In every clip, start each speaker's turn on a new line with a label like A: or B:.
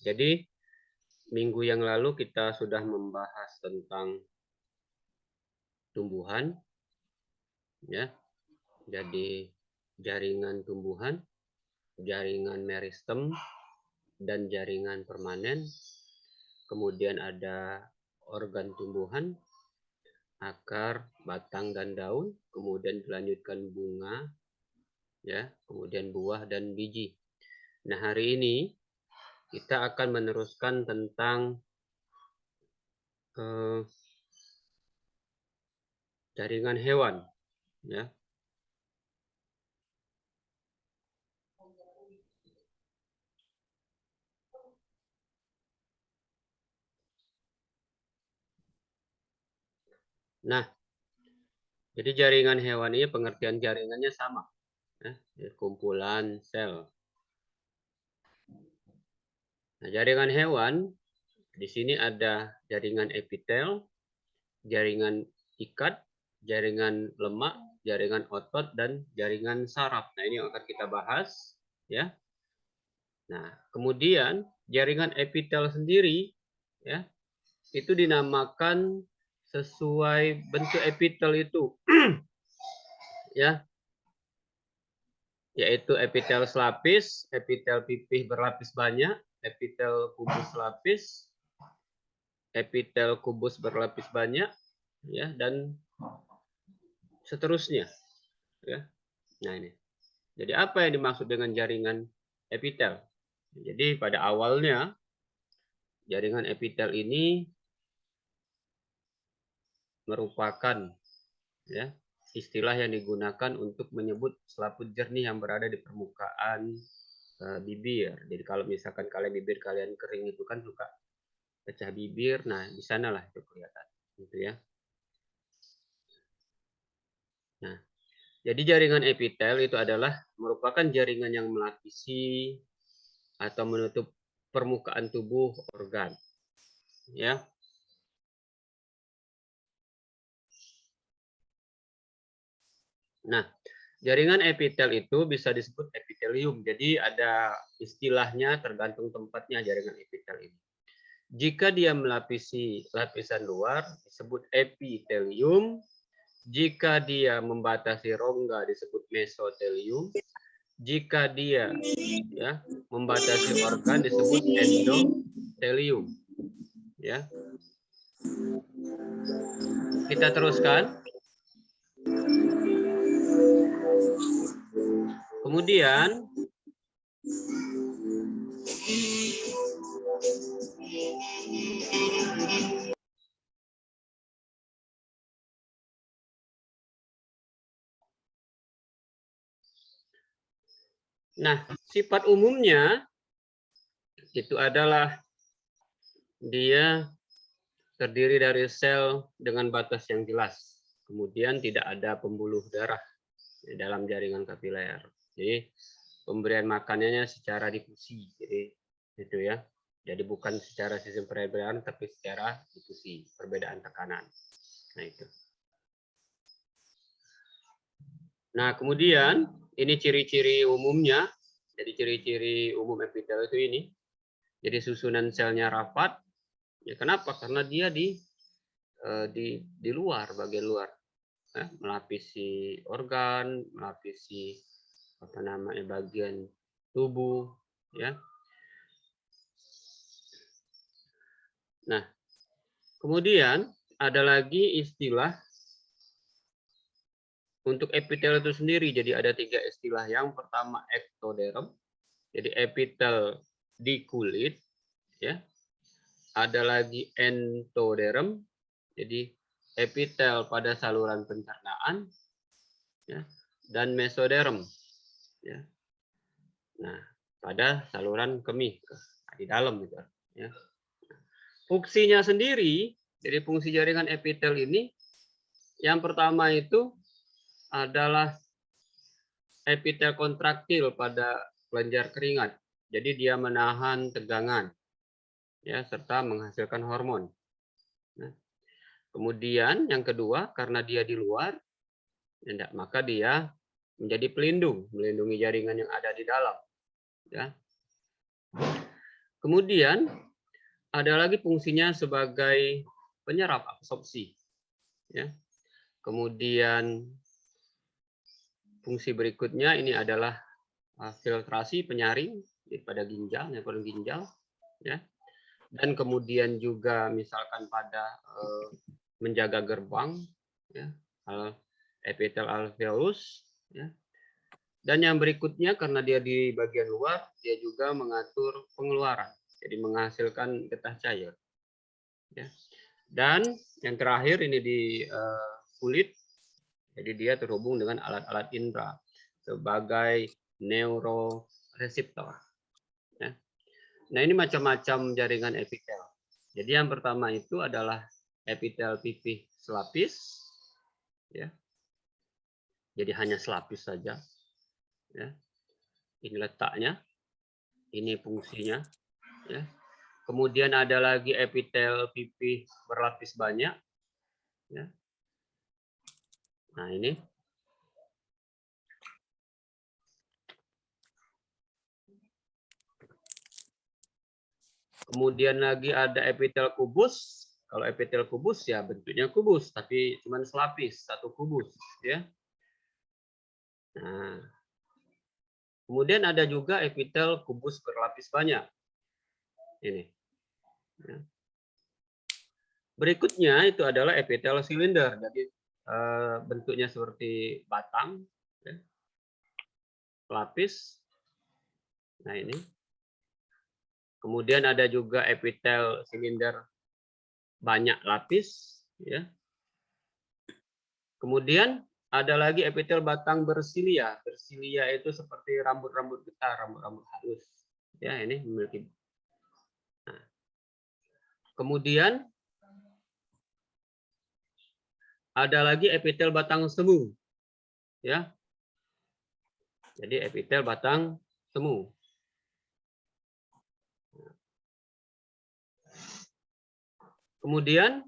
A: Jadi minggu yang lalu kita sudah membahas tentang tumbuhan, ya. Jadi jaringan tumbuhan, jaringan meristem, dan jaringan permanen. Kemudian ada organ tumbuhan, akar, batang, dan daun. Kemudian dilanjutkan bunga, ya. Kemudian buah dan biji. Nah, hari ini kita akan meneruskan tentang jaringan hewan, ya. Nah, jadi jaringan hewan ini pengertian jaringannya sama, ya, kumpulan sel. Nah, jaringan hewan di sini ada jaringan epitel, jaringan ikat, jaringan lemak, jaringan otot, dan jaringan saraf. Nah, ini yang akan kita bahas, ya. Nah, kemudian jaringan epitel sendiri, ya, itu dinamakan sesuai bentuk epitel itu, ya, yaitu epitel selapis, epitel pipih berlapis banyak, epitel kubus lapis, epitel kubus berlapis banyak, ya, dan seterusnya, ya. Nah, ini. Jadi apa yang dimaksud dengan jaringan epitel? Jadi pada awalnya jaringan epitel ini merupakan, ya, istilah yang digunakan untuk menyebut selaput jernih yang berada di permukaan bibir. Jadi kalau misalkan bibir kalian kering itu kan suka pecah bibir, nah di sanalah itu kelihatan, gitu ya. Nah, jadi jaringan epitel itu adalah merupakan jaringan yang melapisi atau menutup permukaan tubuh organ, ya. Nah, jaringan epitel itu bisa disebut epitelium. Jadi ada istilahnya tergantung tempatnya jaringan epitel ini. Jika dia melapisi lapisan luar disebut epitelium. Jika dia membatasi rongga disebut mesotelium. Jika dia, ya, membatasi organ disebut endotelium. Ya. Kita teruskan. Kemudian sifat umumnya itu adalah dia terdiri dari sel dengan batas yang jelas. Kemudian tidak ada pembuluh darah di dalam jaringan kapiler. Jadi pemberian makanannya secara difusi. Jadi itu ya. Jadi bukan secara sistem peredaran tapi secara difusi, perbedaan tekanan. Nah itu. Nah, kemudian ini ciri-ciri umumnya. Jadi ciri-ciri umum epitel itu ini. Jadi susunan selnya rapat. Ya kenapa? Karena dia di luar, bagian luar, ya, melapisi organ, melapisi apa namanya bagian tubuh, ya. Nah, kemudian ada lagi istilah untuk epitel itu sendiri. Jadi ada 3 istilah. Yang pertama ektoderm, jadi epitel di kulit, ya. Ada lagi entoderm, jadi epitel pada saluran pencernaan, ya, dan mesoderm, ya. Nah, pada saluran kemih di dalam gitu, ya. Fungsinya sendiri, jadi fungsi jaringan epitel ini yang pertama itu adalah epitel kontraktil pada kelenjar keringat. Jadi dia menahan tegangan, ya, serta menghasilkan hormon. Nah, kemudian yang kedua, karena dia di luar, maka dia menjadi pelindung, melindungi jaringan yang ada di dalam, ya. Kemudian ada lagi fungsinya sebagai penyerap absorpsi. Ya. Kemudian fungsi berikutnya ini adalah filtrasi, penyaring pada ginjal, nekron ginjal, ya. Dan kemudian juga misalkan pada menjaga gerbang, ya, epitel alveolus, ya. Dan yang berikutnya karena dia di bagian luar, dia juga mengatur pengeluaran, jadi menghasilkan getah cair. Ya. Dan yang terakhir ini di kulit, jadi dia terhubung dengan alat-alat indera sebagai neuroreseptor. Ya. Nah ini macam-macam jaringan epitel. Jadi yang pertama itu adalah epitel pipih selapis, ya. Jadi hanya selapis saja. Ya. Ini letaknya, ini fungsinya. Ya. Kemudian ada lagi epitel pipih berlapis banyak. Ya. Nah ini. Kemudian lagi ada epitel kubus. Kalau epitel kubus ya bentuknya kubus, tapi cuma selapis, satu kubus. Ya. Nah, kemudian ada juga epitel kubus berlapis banyak. Ini. Ya. Berikutnya itu adalah epitel silinder. Jadi bentuknya seperti batang, ya. Lapis. Nah ini. Kemudian ada juga epitel silinder banyak lapis. Ya. Kemudian ada lagi epitel batang bersilia. Bersilia itu seperti rambut-rambut getah, rambut-rambut halus. Ya, ini memiliki. Nah. Kemudian ada lagi epitel batang semu. Ya. Jadi epitel batang semu. Kemudian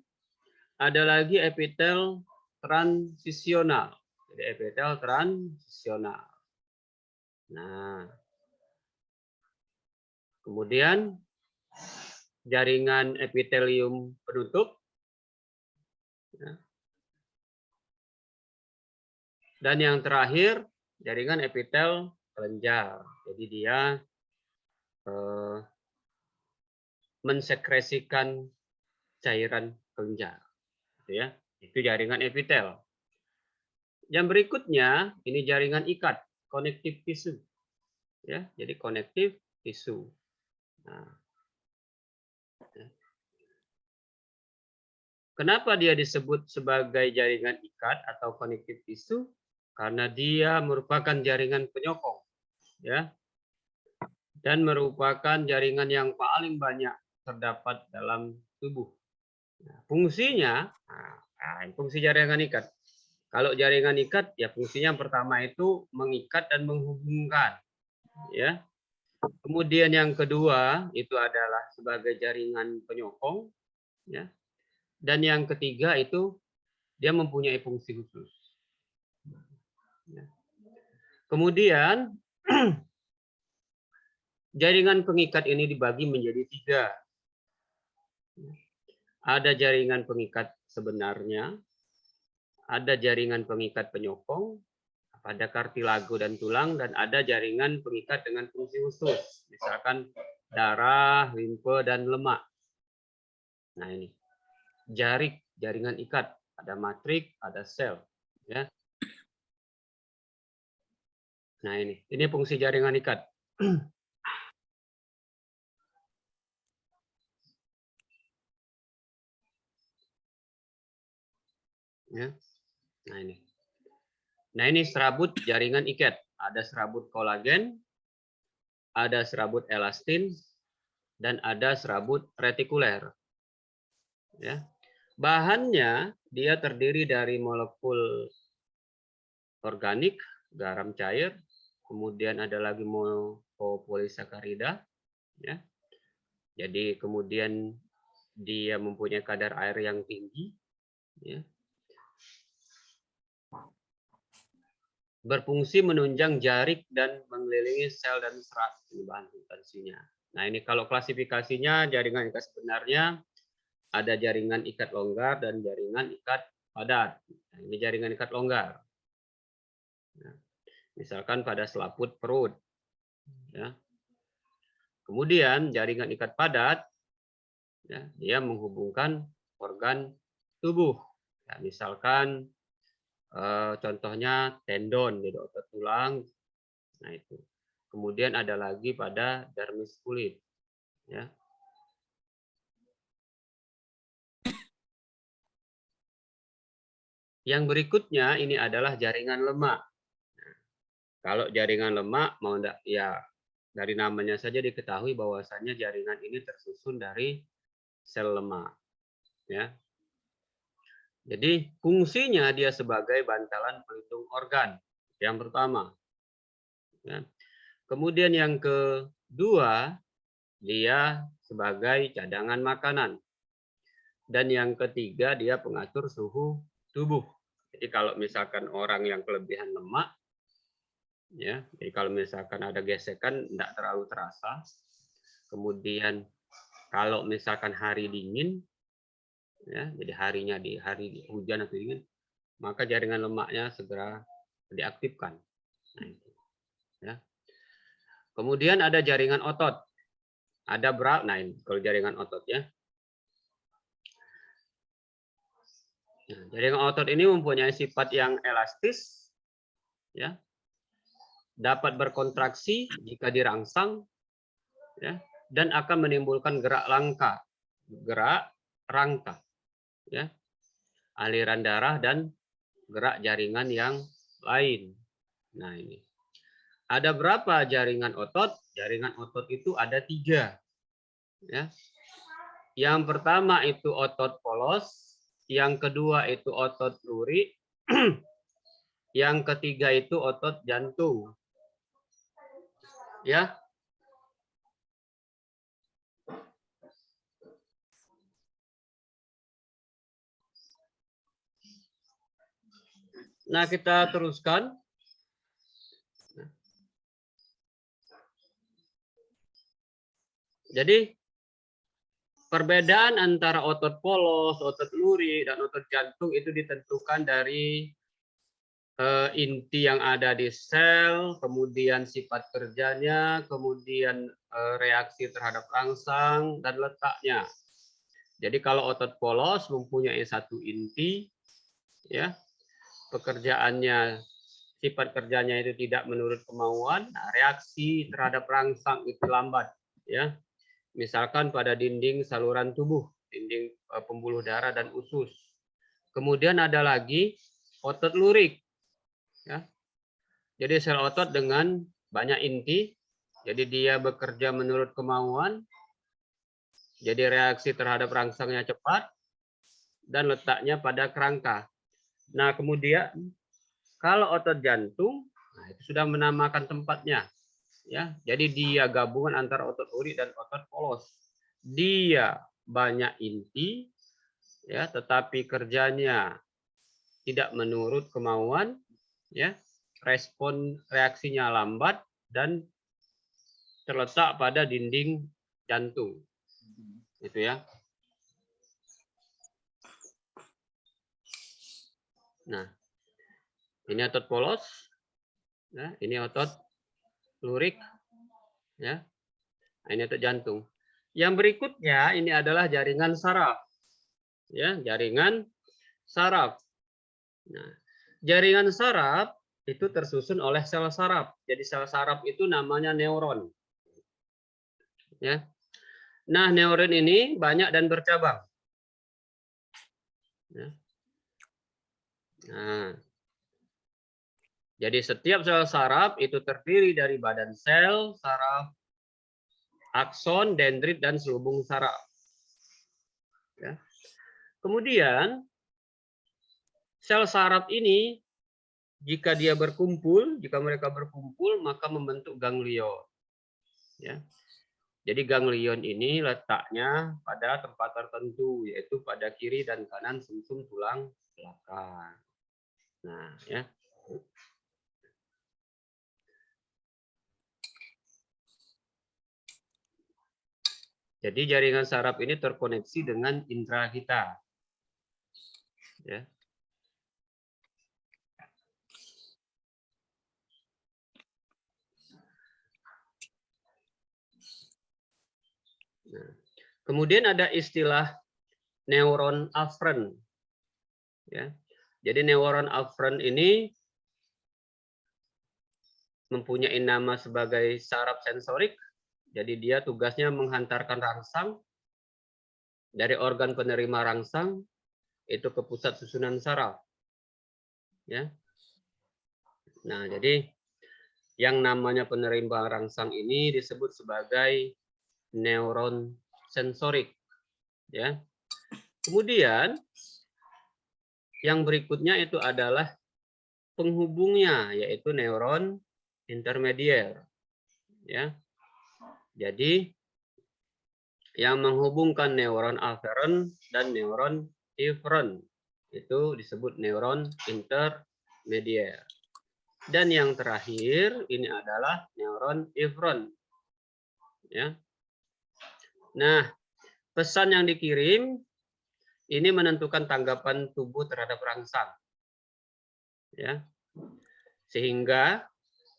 A: ada lagi epitel transisional. Jadi epitel transisional. Nah, kemudian jaringan epitelium penutup. Ya. Dan yang terakhir, jaringan epitel kelenjar. Jadi dia mensekresikan cairan kelenjar. Ya. Itu jaringan epitel. Yang berikutnya, ini jaringan ikat, connective tissue. Ya, jadi connective tissue. Nah, kenapa dia disebut sebagai jaringan ikat atau connective tissue? Karena dia merupakan jaringan penyokong, ya, dan merupakan jaringan yang paling banyak terdapat dalam tubuh. Nah, fungsinya, fungsi jaringan ikat. Kalau jaringan ikat, ya fungsinya yang pertama itu mengikat dan menghubungkan, ya. Kemudian yang kedua itu adalah sebagai jaringan penyokong, ya. Dan yang ketiga itu dia mempunyai fungsi khusus. Ya. Kemudian jaringan pengikat ini dibagi menjadi 3. Ada jaringan pengikat sebenarnya, ada jaringan pengikat penyokong, pada kartilago dan tulang, dan ada jaringan pengikat dengan fungsi khusus, misalkan darah, limfe, dan lemak. Nah ini, jaringan ikat, ada matrik, ada sel. Ya. Nah ini fungsi jaringan ikat. Ya. Nah ini serabut jaringan ikat. Ada serabut kolagen, ada serabut elastin, dan ada serabut retikuler. Ya. Bahannya dia terdiri dari molekul organik, garam cair, kemudian ada lagi mukopolisakarida. Ya. Jadi kemudian dia mempunyai kadar air yang tinggi. Ya. Berfungsi menunjang jarik dan mengelilingi sel dan serat, ini bahan substansinya. Nah, ini kalau klasifikasinya jaringan ikat sebenarnya ada jaringan ikat longgar dan jaringan ikat padat. Nah, ini jaringan ikat longgar. Nah, misalkan pada selaput perut. Ya. Kemudian jaringan ikat padat, ya, dia menghubungkan organ tubuh. Ya, misalkan contohnya tendon, jadi otot tulang. Nah itu. Kemudian ada lagi pada dermis kulit. Ya. Yang berikutnya ini adalah jaringan lemak. Nah, kalau jaringan lemak mau enggak, ya dari namanya saja diketahui bahwasannya jaringan ini tersusun dari sel lemak. Ya. Jadi fungsinya dia sebagai bantalan pelindung organ. Yang pertama. Ya. Kemudian yang kedua, dia sebagai cadangan makanan. Dan yang ketiga, dia pengatur suhu tubuh. Jadi kalau misalkan orang yang kelebihan lemak, ya, jadi kalau misalkan ada gesekan tidak terlalu terasa. Kemudian kalau misalkan hari dingin, ya, jadi harinya di hari hujan atau dingin, maka jaringan lemaknya segera diaktifkan. Nah, itu, ya. Kemudian ada jaringan otot. Ada berapa? Nah, ini kalau jaringan otot ya. Nah, jaringan otot ini mempunyai sifat yang elastis, ya, dapat berkontraksi jika dirangsang, ya, dan akan menimbulkan gerak rangka, ya, aliran darah dan gerak jaringan yang lain. Nah ini ada berapa jaringan otot? Jaringan otot itu ada 3, ya. Yang pertama itu otot polos, yang kedua itu otot lurik, yang ketiga itu otot jantung. Ya. Nah, kita teruskan. Jadi perbedaan antara otot polos, otot lurik, dan otot jantung itu ditentukan dari inti yang ada di sel, kemudian sifat kerjanya, kemudian reaksi terhadap rangsang, dan letaknya. Jadi kalau otot polos mempunyai satu inti, ya, pekerjaannya, sifat kerjanya itu tidak menurut kemauan, nah, reaksi terhadap rangsang itu lambat, ya. Misalkan pada dinding saluran tubuh, dinding pembuluh darah dan usus. Kemudian ada lagi otot lurik. Ya. Jadi sel otot dengan banyak inti, jadi dia bekerja menurut kemauan, jadi reaksi terhadap rangsangnya cepat, dan letaknya pada kerangka. Nah kemudian kalau otot jantung, nah itu sudah menamakan tempatnya. Ya, jadi dia gabungan antara otot lurik dan otot polos. Dia banyak inti, ya, tetapi kerjanya tidak menurut kemauan, ya, respon reaksinya lambat dan terletak pada dinding jantung. Itu ya. Nah, ini otot polos, ya, ini otot lurik, ya. Nah, ini otot jantung. Yang berikutnya ini adalah jaringan saraf. Ya, jaringan saraf. Nah, jaringan saraf itu tersusun oleh sel saraf. Jadi sel saraf itu namanya neuron. Ya. Nah, neuron ini banyak dan bercabang. Ya. Nah, jadi setiap sel saraf itu terdiri dari badan sel, saraf, akson, dendrit, dan selubung saraf. Ya. Kemudian sel saraf ini jika mereka berkumpul maka membentuk ganglion. Ya. Jadi ganglion ini letaknya pada tempat tertentu, yaitu pada kiri dan kanan sumsum tulang belakang. Nah, ya. Jadi jaringan saraf ini terkoneksi dengan indera kita. Ya. Nah, kemudian ada istilah neuron afferent. Ya. Jadi neuron afferent ini mempunyai nama sebagai saraf sensorik. Jadi dia tugasnya menghantarkan rangsang dari organ penerima rangsang itu ke pusat susunan saraf. Ya. Nah, jadi yang namanya penerima rangsang ini disebut sebagai neuron sensorik. Ya. Kemudian yang berikutnya itu adalah penghubungnya, yaitu neuron intermedier. Ya. Jadi yang menghubungkan neuron afferent dan neuron efferent itu disebut neuron intermedier. Dan yang terakhir ini adalah neuron efferent. Ya. Nah, pesan yang dikirim ini menentukan tanggapan tubuh terhadap rangsang. Ya. Sehingga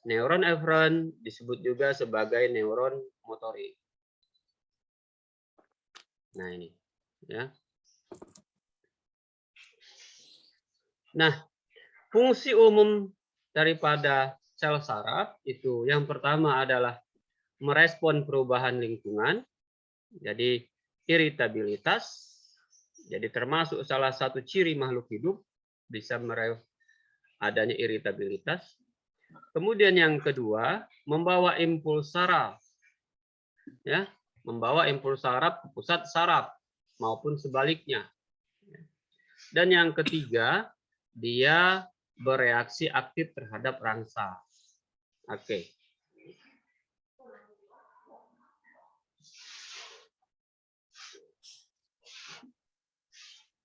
A: neuron efferent disebut juga sebagai neuron motorik. Nah, ini ya. Nah, fungsi umum daripada sel saraf itu yang pertama adalah merespon perubahan lingkungan. Jadi iritabilitas. Jadi termasuk salah satu ciri makhluk hidup bisa adanya iritabilitas. Kemudian yang kedua, membawa impuls saraf. Ya, membawa impuls saraf ke pusat saraf maupun sebaliknya. Dan yang ketiga, dia bereaksi aktif terhadap rangsang. Oke.